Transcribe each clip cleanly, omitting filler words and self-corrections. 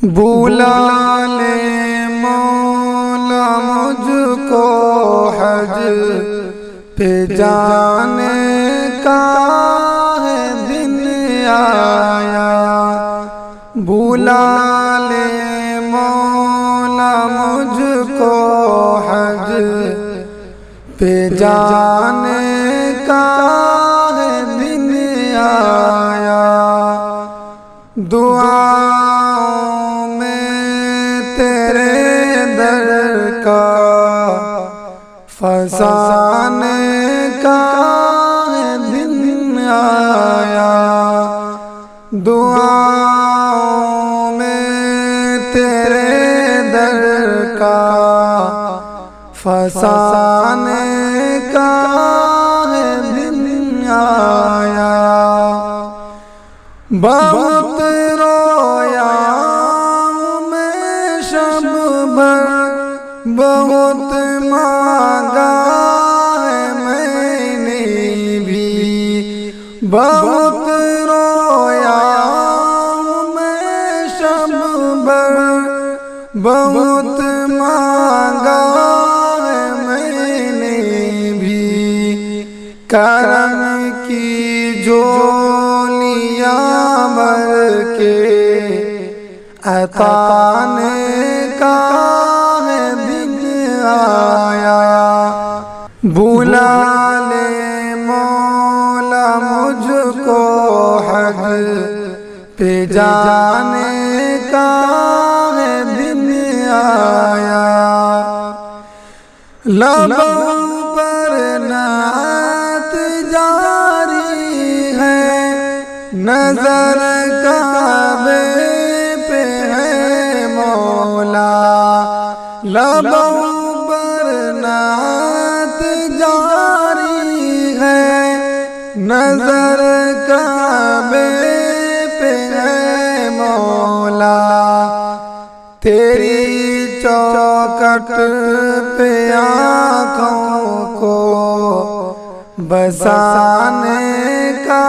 بلا لے مولا مجھ کو حج پہ جانے کا ہے دن آیا، بلا لے مولا مجھ کو حج پہ جانے کا ہے دن آیا، دعاؤں میں تیرے در کا فسانے کا ہے دن آیا، دعاؤں میں تیرے در کا فسانے کا ہے دن آیا، بہت رویا میں شب بھر، بہت مانگا ہے میں نے بھی، بہت رویا میں شب بھر، بہت مانگا ہے میں نے بھی، کرم کی جولیاں بھر کے عطا نے کا ہے دن آیا، بلا لے مولا مجھ کو حج پہ جانے کا ہے دن آیا، لبوں پر نعت جاری ہے، نظر کعبے پہ ہے مولا، لبوں پر نعت جاری ہے، نظر کعبے پہ ہے مولا، تیری چوکھٹ پہ آنکھوں کو بسانے کا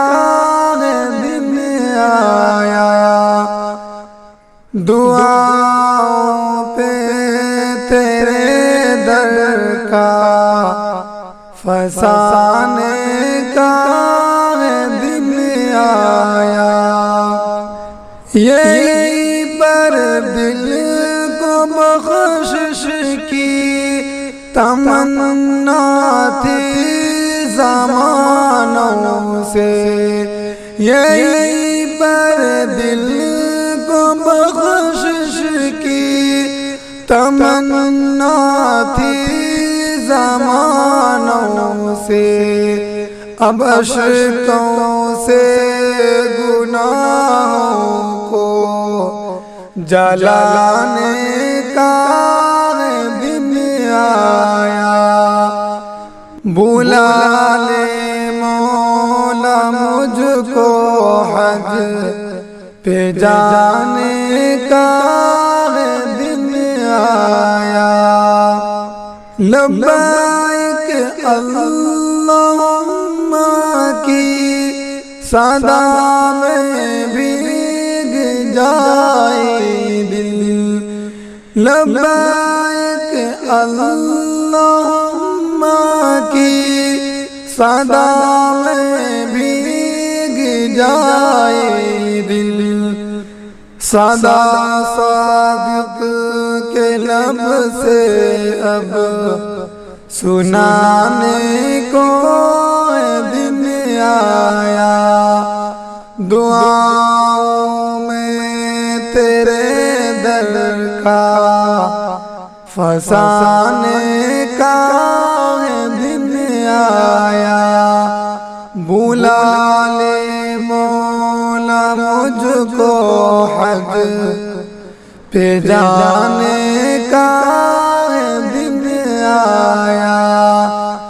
ہے دن آیا، دعاؤں پہ تیرے در کا فسانے کا ہے دن آیا، یہی پر دل کو بخشش کی تمنا تھی زمانوں سے، یہی پر دل کو بخشش کی تمنا تھی زمانوں سے، اب اشکوں سے گناہوں کو جلانے کا ہے دن آیا، بلا لے مولا مجھ کو حج پہ جانے کا ہے دن آیا، لبیک اللہم کی صدا میں بھیگ جائے دل، لبیک اللہم کی صدا میں بھیگ جائے دل، صدا صادق کے لب سے اب سنانے کو دن آیا، دعاؤں میں تیرے در کا فسانے کا ہے دن آیا، بلا لے مولا مجھ کو حج پہ جانے